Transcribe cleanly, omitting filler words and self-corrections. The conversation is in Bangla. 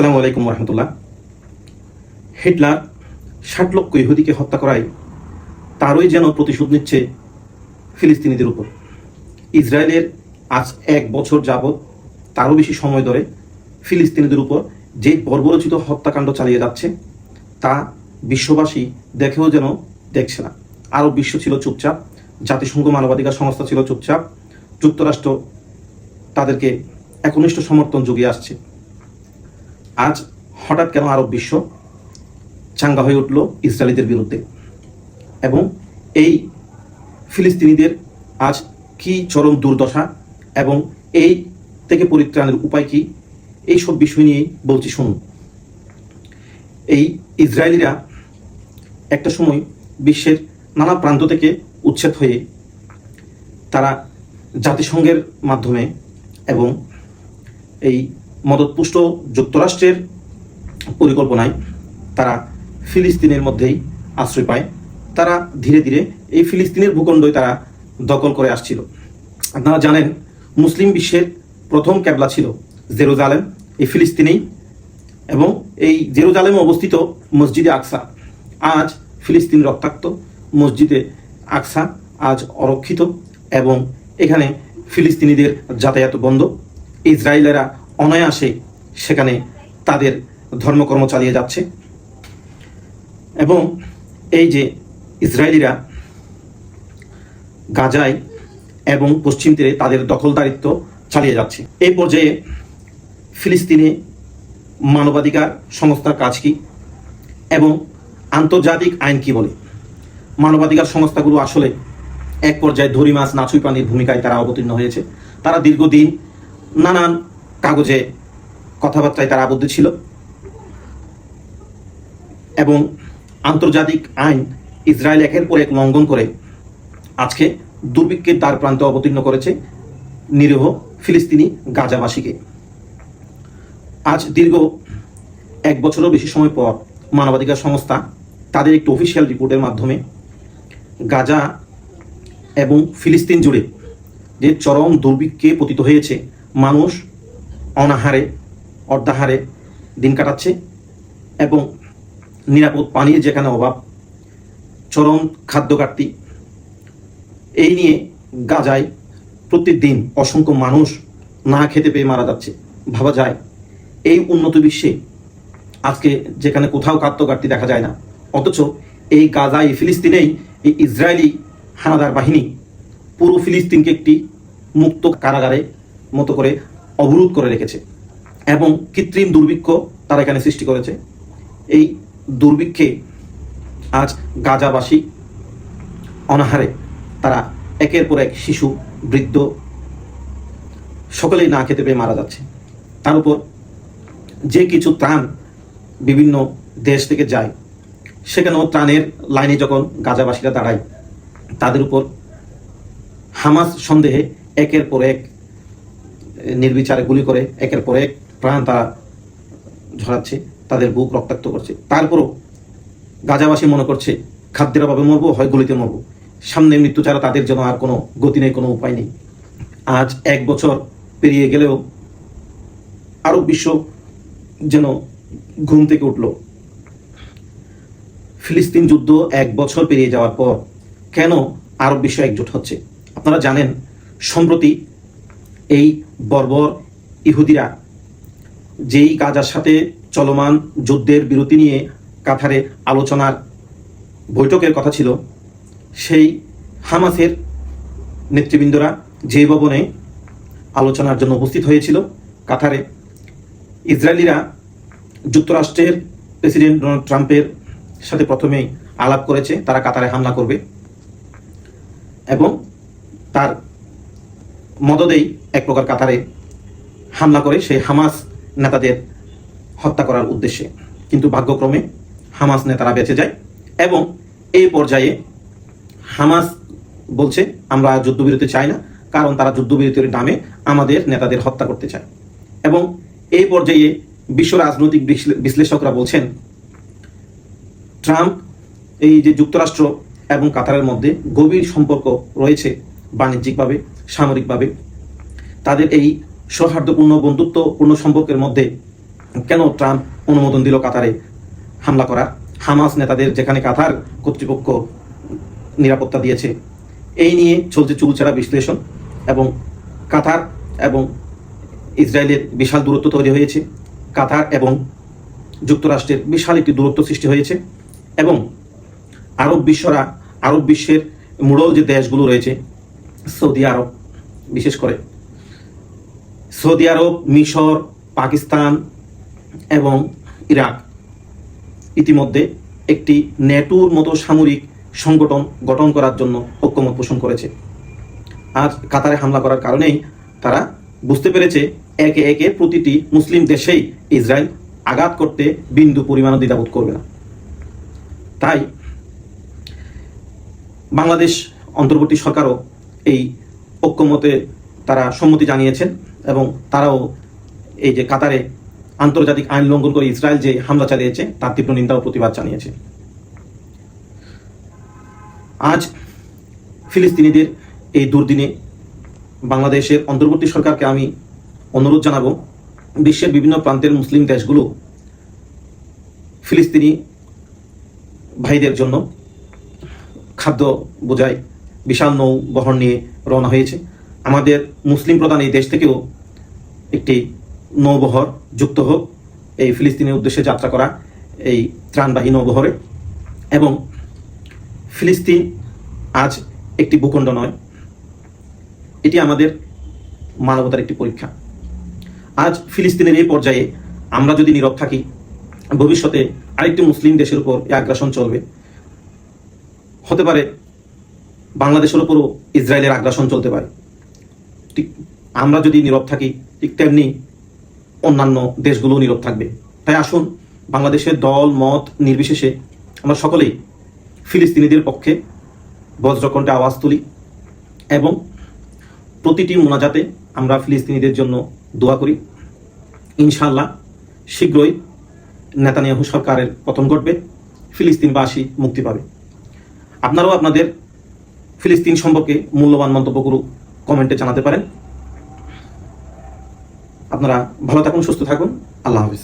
আসসালামু আলাইকুম রহমতুল্লাহ। হিটলার ৬০ লক্ষ ইহুদিকে হত্যা করায় তারই যেন প্রতিশোধ নিচ্ছে ফিলিস্তিনিদের উপর। ইসরায়েলের আজ ১ বছর যাবৎ তারও বেশি সময় ধরে ফিলিস্তিনিদের উপর যে বর্বরচিত হত্যাকাণ্ড চালিয়ে যাচ্ছে তা বিশ্ববাসী দেখেও যেন দেখছে না। আরব বিশ্ব ছিল চুপচাপ, জাতিসংঘ মানবাধিকার সংস্থা ছিল চুপচাপ, যুক্তরাষ্ট্র তাদেরকে একনিষ্ঠ সমর্থন জুগিয়ে আসছে। আজ হঠাৎ কেন আরব বিশ্ব চাঙ্গা হয়ে উঠল ইসরায়েলিদের বিরুদ্ধে, এবং এই ফিলিস্তিনিদের আজ কি চরম দুর্দশা এবং এই থেকে পরিত্রাণের উপায় কি, এই সব বিষয় নিয়েই বলছি শুনুন। এই ইসরায়েলিরা একটা সময় বিশ্বের নানা প্রান্ত থেকে উচ্ছেদ হয়ে তারা জাতিসংঘের মাধ্যমে এবং এই মদতপুষ্ট যুক্তরাষ্ট্রের পরিকল্পনায় তারা ফিলিস্তিনের মধ্যেই আশ্রয় পায়। তারা ধীরে ধীরে এই ফিলিস্তিনের ভূখণ্ডই তারা দখল করে আসছিল। আপনারা জানেন, মুসলিম বিশ্বের প্রথম ক্যাবলা ছিল জেরুজালেম, এই ফিলিস্তিনেই, এবং এই জেরুজালেমে অবস্থিত মসজিদে আকসা আজ ফিলিস্তিন রক্তাক্ত। মসজিদে আকসা আজ অরক্ষিত এবং এখানে ফিলিস্তিনিদের যাতায়াত বন্ধ। ইসরায়েলেরা অনায়াসে সেখানে তাদের ধর্মকর্ম চালিয়ে যাচ্ছে, এবং এই যে ইসরায়েলিরা গাজায় এবং পশ্চিম তীরে তাদের দখলদারিত্ব চালিয়ে যাচ্ছে। এই পর্যায়ে ফিলিস্তিনে মানবাধিকার সংস্থার কাজ কি এবং আন্তর্জাতিক আইন কি বলে? মানবাধিকার সংস্থাগুলো আসলে এক পর্যায়ে ধরি মাছ নাছুই পানির ভূমিকায় তারা অবতীর্ণ হয়েছে। তারা দীর্ঘদিন নানান কাগজে কথাবার্তায় তারা আবদ্ধ ছিল, এবং আন্তর্জাতিক আইন ইসরায়েল একের পর এক লঙ্ঘন করে আজকে দুর্ভিক্ষের দ্বার প্রান্তে অবতীর্ণ করেছে নিরীহ ফিলিস্তিনি গাজাবাসীকে। আজ দীর্ঘ ১ বছরেরও বেশি সময় পর মানবাধিকার সংস্থা তাদের একটি অফিসিয়াল রিপোর্টের মাধ্যমে গাজা এবং ফিলিস্তিন জুড়ে যে চরম দুর্ভিক্ষে পতিত হয়েছে, মানুষ অনাহারে অর্ধাহারে দিন কাটাচ্ছে এবং নিরাপদ পানির যেখানে অভাব, চরম খাদ্য ঘাটতি, এই নিয়ে গাজায় প্রতিদিন অসংখ্য মানুষ না খেতে পেয়ে মারা যাচ্ছে। ভাবা যায় এই উন্নত বিশ্বে আজকে যেখানে কোথাও খাদ্য ঘাটতি দেখা যায় না, অথচ এই গাজায় ফিলিস্তিনেই এই ইসরায়েলি হানাদার বাহিনী পুরো ফিলিস্তিনকে একটি মুক্ত কারাগারে মতো করে অবরোধ করে রেখেছে, এবং কৃত্রিম দুর্ভিক্ষ তারা এখানে সৃষ্টি করেছে। এই দুর্ভিক্ষে আজ গাজাবাসী অনাহারে তারা একের পর এক শিশু, বৃদ্ধ সকলেই না খেতে পেয়ে মারা যাচ্ছে। তার উপর যে কিছু ত্রাণ বিভিন্ন দেশ থেকে যায়, সেখানেও ত্রাণের লাইনে যখন গাজাবাসীরা দাঁড়ায়, তাদের উপর হামাস সন্দেহে একের পর এক নির্বিচারে গুলি করে একের পর এক প্রাণ তারা ঝরাচ্ছে, তাদের বুক রক্তাক্ত করছে। তারপরও গাজাবাসী মনে করছে খাদ্যের অভাবে মরবো, হয় গুলিতে মরবো, সামনে মৃত্যু ছাড়া তাদের যেন আর কোনো গতি নেই, কোনো উপায় নেই। আজ ১ বছর পেরিয়ে গেলেও আরব বিশ্ব যেন ঘুম থেকে উঠল। ফিলিস্তিন যুদ্ধ ১ বছর পেরিয়ে যাওয়ার পর কেন আরব বিশ্ব একজোট হচ্ছে? আপনারা জানেন, সম্প্রতি এই বর্বর ইহুদিরা যেই গাজার সাথে চলমান যুদ্ধের বিরতি নিয়ে কাতারে আলোচনার বৈঠকের কথা ছিল, সেই হামাসের নেতৃবৃন্দরা যে ভবনে আলোচনার জন্য উপস্থিত হয়েছিল কাতারে, ইসরায়েলিরা যুক্তরাষ্ট্রের প্রেসিডেন্ট ডোনাল্ড ট্রাম্পের সাথে প্রথমেই আলাপ করেছে তারা কাতারে হামলা করবে, এবং তার মদদেই এক প্রকার কাতারে হামলা করে সেই হামাস নেতাদের হত্যা করার উদ্দেশ্যে। কিন্তু ভাগ্যক্রমে হামাস নেতারা বেঁচে যায়, এবং এই পর্যায়ে হামাস বলছে আমরা যুদ্ধবিরতি চাই না, কারণ তারা যুদ্ধবিরতির নামে আমাদের নেতাদের হত্যা করতে চায়। এবং এই পর্যায়ে বিশ্ব রাজনৈতিক বিশ্লেষকরা বলছেন ট্রাম্প, এই যে যুক্তরাষ্ট্র এবং কাতারের মধ্যে গভীর সম্পর্ক রয়েছে বাণিজ্যিকভাবে, সামরিকভাবে, তাদের এই সৌহার্দ্যপূর্ণ বন্ধুত্বপূর্ণ সম্পর্কের মধ্যে কেন ট্রাম্প অনুমোদন দিল কাতারে হামলা করার? হামাস নেতাদের যেখানে কাতার কর্তৃপক্ষ নিরাপত্তা দিয়েছে, এই নিয়ে চলছে চুলচেরা বিশ্লেষণ। এবং কাতার এবং ইসরায়েলের বিশাল দূরত্ব তৈরি হয়েছে, কাতার এবং যুক্তরাষ্ট্রের বিশাল একটি দূরত্ব সৃষ্টি হয়েছে। এবং আরব বিশ্বের মূল যে দেশগুলো রয়েছে, সৌদি আরব, বিশেষ করে সৌদি আরব, মিশর, পাকিস্তান এবং ইরাক ইতিমধ্যে একটি ন্যাটোর মতো সামরিক সংগঠন গঠন করার জন্য ঐক্যমত পোষণ করেছে। আর কাতারে হামলা করার কারণেই তারা বুঝতে পেরেছে একে একে প্রতিটি মুসলিম দেশেই ইসরায়েল আঘাত করতে বিন্দু পরিমাণও দ্বিধাবোধ করবে না। তাই বাংলাদেশ অন্তর্বর্তী সরকারও এই ঐক্যমতে তারা সম্মতি জানিয়েছেন এবং তারাও এই যে কাতারে আন্তর্জাতিক আইন লঙ্ঘন করে ইসরায়েল যে হামলা চালিয়েছে তার তীব্র নিন্দা ও প্রতিবাদ জানিয়েছে। আজ ফিলিস্তিনিদের এই দুর্দিনে বাংলাদেশের অন্তর্বর্তী সরকারকে আমি অনুরোধ জানাবো, বিশ্বের বিভিন্ন প্রান্তের মুসলিম দেশগুলো ফিলিস্তিনি ভাইদের জন্য খাদ্য বোঝাই বিশাল নৌ বহর নিয়ে রওনা হয়েছে। আমাদের মুসলিম প্রধান এই দেশ থেকেও একটি নৌবহর যুক্ত হোক এই ফিলিস্তিনের উদ্দেশ্যে যাত্রা করা এই ত্রাণবাহী নৌবহরে। এবং ফিলিস্তিন আজ একটি ভূখণ্ড নয়, এটি আমাদের মানবতার একটি পরীক্ষা। আজ ফিলিস্তিনের এই পর্যায়ে আমরা যদি নীরব থাকি, ভবিষ্যতে আরেকটি মুসলিম দেশের উপর এই আগ্রাসন চলবে। হতে পারে বাংলাদেশের উপরও ইসরায়েলের আগ্রাসন চলতে পারে। ঠিক আমরা যদি নীরব থাকি, ঠিক তেমনি অন্যান্য দেশগুলো নীরব থাকবে। তাই আসুন বাংলাদেশের দল মত নির্বিশেষে আমরা সকলেই ফিলিস্তিনিদের পক্ষে বজ্রকণ্ঠে আওয়াজ তুলি এবং প্রতিটি মোনাজাতে আমরা ফিলিস্তিনিদের জন্য দোয়া করি। ইনশাআল্লাহ শীঘ্রই নেতানিয়াহু সরকারের পতন ঘটবে, ফিলিস্তিনবাসী মুক্তি পাবে। আপনারাও আপনাদের ফিলিস্তিন সম্পর্কে মূল্যবান মন্তব্যগুলো কমেন্টে জানাতে পারেন। আপনারা ভালো থাকুন, সুস্থ থাকুন। আল্লাহ হাফেজ।